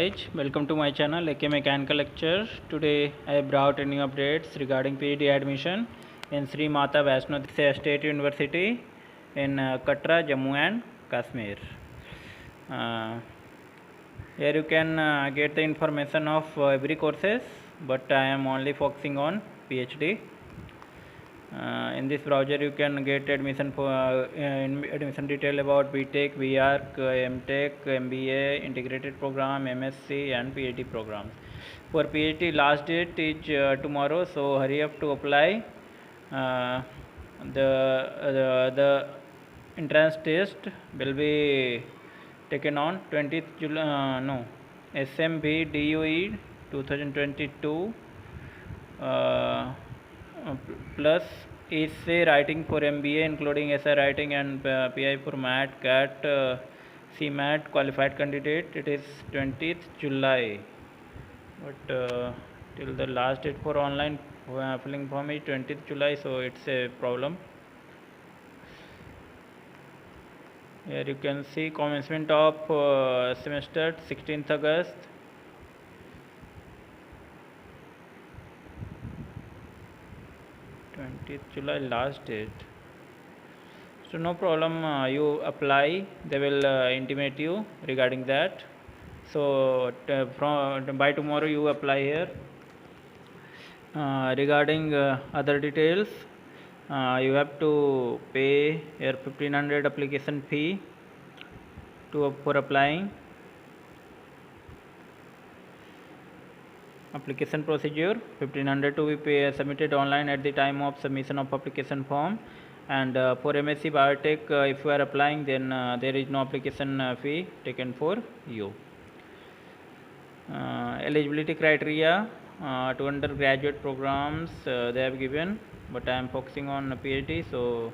guys, welcome to my channel AK Mechanical Lecture. Today I have brought new updates regarding Ph.D. admission in Sri Mata Vaishno State University in Katra, Jammu and Kashmir. Here you can get the information of every courses, but I am only focusing on Ph.D. In this browser you can get admission for admission detail about BTech, VArc, MTech, MBA, integrated program, MSc and PhD programs. For PhD last date is tomorrow, so hurry up to apply. The entrance test will be taken on 20th July. SMVDU 2022. Plus essay writing for MBA including essay writing and PI for MAT, CAT, CMAT qualified candidate. It is 20th July, but till the last date for online filling form is 20th July, so it's a problem. Here you can see commencement of semester 16th August. July last date, so no problem. You apply, they will intimate you regarding that. So by tomorrow you apply here. Regarding other details, you have to pay your 1500 application fee for applying. Application procedure: 1500 to be submitted online at the time of submission of application form, and for MSc Biotech, if you are applying, then there is no application fee taken for you. Eligibility criteria to undergraduate programs they have given, but I am focusing on PhD, so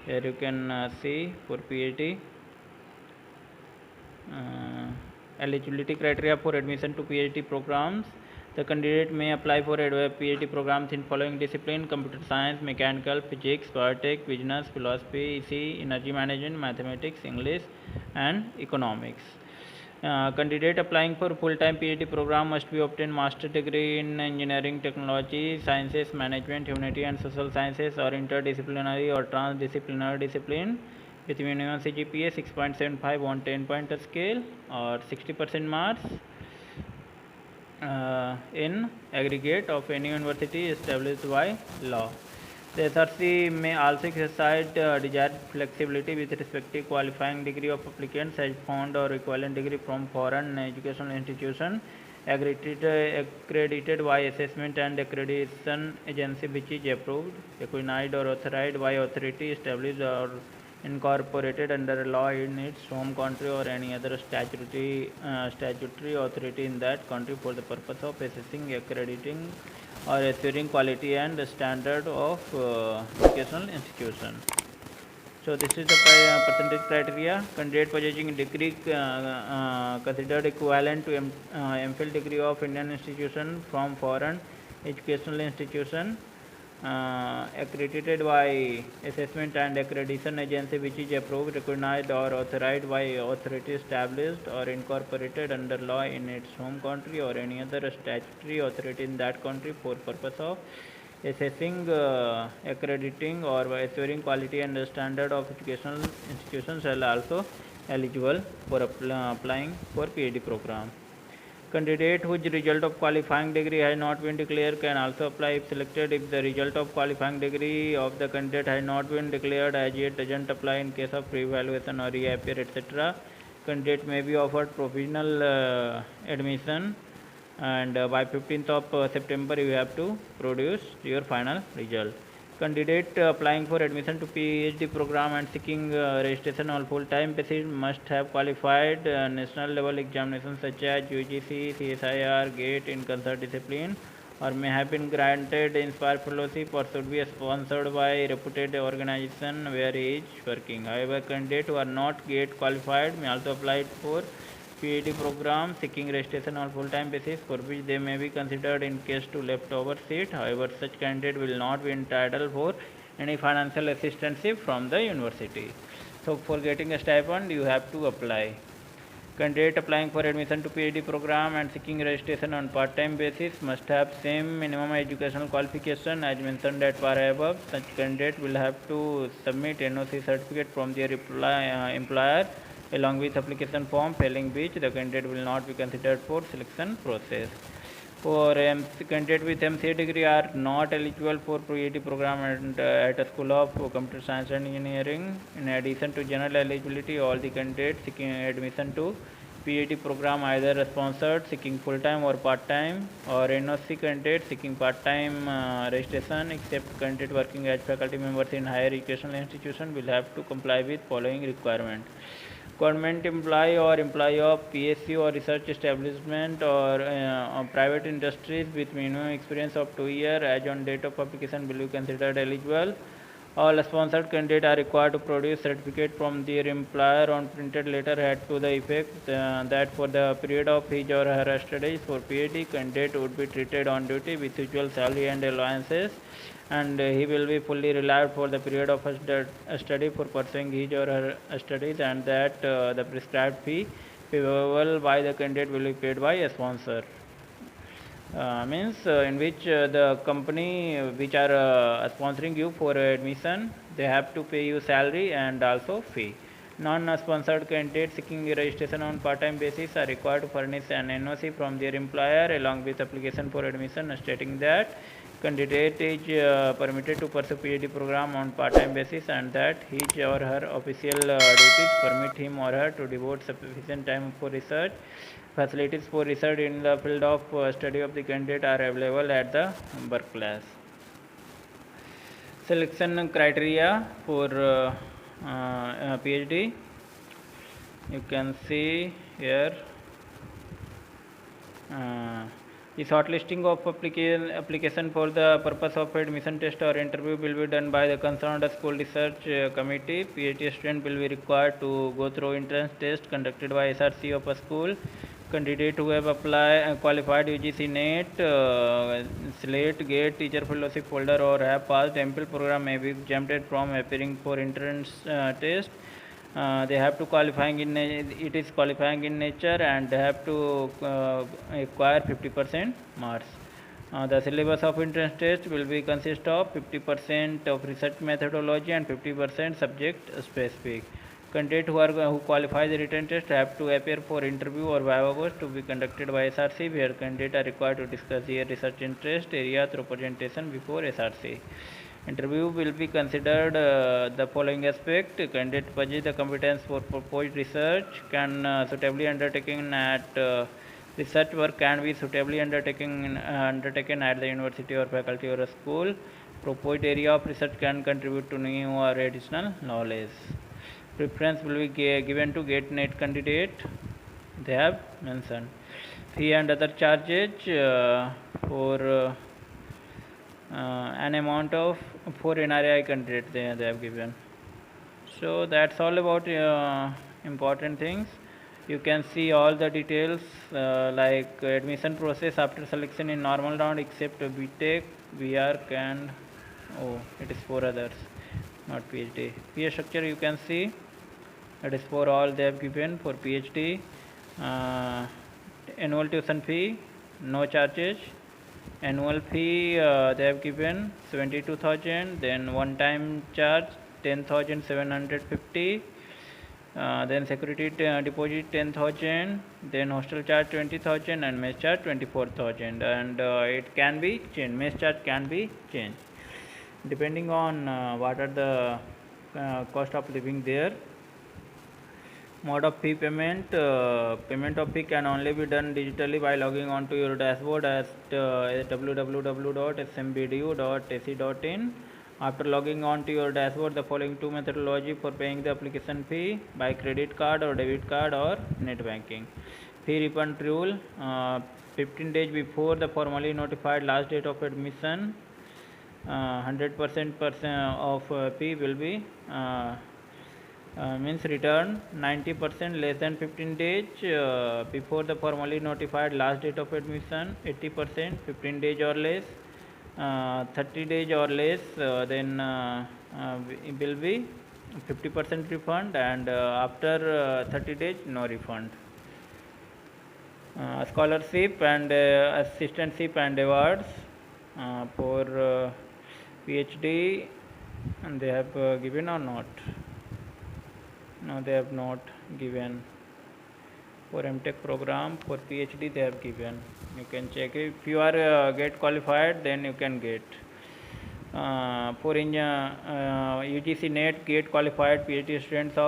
here you can see for PhD. Eligibility criteria for admission to PhD programs: the candidate may apply for PhD programs in following discipline: computer science, mechanical, physics, biotech, business, philosophy, EC, energy management, mathematics, English and economics. Candidate applying for full-time PhD program must be obtained master degree in engineering, technology, sciences, management, humanity and social sciences, or interdisciplinary or transdisciplinary discipline with minimum CGPA 6.75 on 10-point scale or 60% marks in aggregate of any university established by law. The SRC may also exercise desired flexibility with respect to qualifying degree of applicants as found or equivalent degree from foreign educational institution accredited by assessment and accreditation agency which is approved, recognized or authorized by authority established or incorporated under law in its home country or any other statutory authority in that country for the purpose of assessing, accrediting or assuring quality and standard of educational institution. So this is the percentage criteria. Candidate possessing degree considered equivalent to MPhil degree of Indian institution from foreign educational institution accredited by assessment and accreditation agency which is approved, recognized or authorized by authority established or incorporated under law in its home country or any other statutory authority in that country for purpose of assessing, accrediting or assuring quality and standard of educational institutions shall also eligible for applying for PhD program. Candidate whose result of qualifying degree has not been declared can also apply if selected. If the result of qualifying degree of the candidate has not been declared as yet, doesn't apply in case of pre-evaluation or reappear, etc. Candidate may be offered provisional admission, and by 15th of September you have to produce your final result. Candidate applying for admission to PhD program and seeking registration on full-time basis must have qualified national level examinations such as UGC, CSIR, GATE in concert discipline, or may have been granted Inspire Fellowship or should be sponsored by a reputed organization where he is working. However, candidates who are not GATE qualified may also apply for PhD program seeking registration on full-time basis, for which they may be considered in case to leftover seat. However, such candidate will not be entitled for any financial assistance from the university. So for getting a stipend you have to apply. Candidate applying for admission to Ph.D. program and seeking registration on part-time basis must have same minimum educational qualification as mentioned at par above. Such candidate will have to submit NOC certificate from their employer along with application form, failing which the candidate will not be considered for selection process. For candidate with MCA degree are not eligible for Ph.D. program and at a School of Computer Science and Engineering. In addition to general eligibility, all the candidates seeking admission to Ph.D. program either sponsored seeking full-time or part-time, or NOC candidate seeking part-time registration, except candidate working as faculty members in higher educational institution will have to comply with following requirement. Government employee or employee of PSU or research establishment or private industries with minimum experience of 2 years as on date of application will be considered eligible. All sponsored candidates are required to produce certificate from their employer on printed letter to the effect that for the period of his or her studies for PhD, candidate would be treated on duty with usual salary and allowances, and he will be fully relieved for the period of study for pursuing his or her studies, and that the prescribed fee payable by the candidate will be paid by a sponsor. Means in which the company which are sponsoring you for admission, they have to pay you salary and also fee. Non-sponsored candidates seeking registration on part-time basis are required to furnish an NOC from their employer along with application for admission stating that candidate is permitted to pursue Ph.D. program on part-time basis and that his or her official duties permit him or her to devote sufficient time for research. Facilities for research in the field of study of the candidate are available at the workplace. Selection criteria for PhD. You can see here. The shortlisting of application for the purpose of admission test or interview will be done by the concerned school research committee. PhD student will be required to go through entrance test conducted by SRC of a school. Candidate who have qualified UGC NET, SLATE, GATE, teacher fellowship holder or have passed MPhil program may be exempted from appearing for entrance test. They have to qualifying in it is qualifying in nature and they have to acquire 50% marks. The syllabus of entrance test will be consist of 50% of research methodology and 50% subject specific. Candidates who qualify the written test have to appear for interview or viva voce to be conducted by SRC, where candidates are required to discuss their research interest area through presentation before SRC. Interview will be considered the following aspect: candidate possesses the competence for proposed research, can suitably undertaken at research work can be suitably undertaken at the university or faculty or a school. Proposed area of research can contribute to new or additional knowledge. Preference will be given to GATE NET candidate. They have mentioned fee and other charges for an amount of for NRI candidate they have given. So that's all about important things. You can see all the details like admission process after selection in normal round except BTech, BArch and it is for others, not PhD. Fee structure you can see that is for all they have given for PhD. Annual tuition fee, no charges. Annual fee they have given 72,000, then one time charge 10,750, then security deposit 10,000, then hostel charge 20,000 and mess charge 24,000, and it can be changed, mess charge can be changed depending on what are the cost of living there. Mode of fee payment. Payment of fee can only be done digitally by logging on to your dashboard at www.smvdu.ac.in. After logging on to your dashboard, the following two methodology for paying the application fee: by credit card or debit card or net banking. Fee refund rule: 15 days before the formally notified last date of admission, 100% of fee will be means return. 90% less than 15 days before the formally notified last date of admission, 80% 15 days or less, 30 days or less, then it will be 50% refund, and after 30 days no refund. Scholarship and assistantship and awards for PhD, and they have given or not? No, they have not given. For MTech program, for PhD they have given. You can check it. If you are get qualified, then you can get. For in UGC NET gate qualified PhD students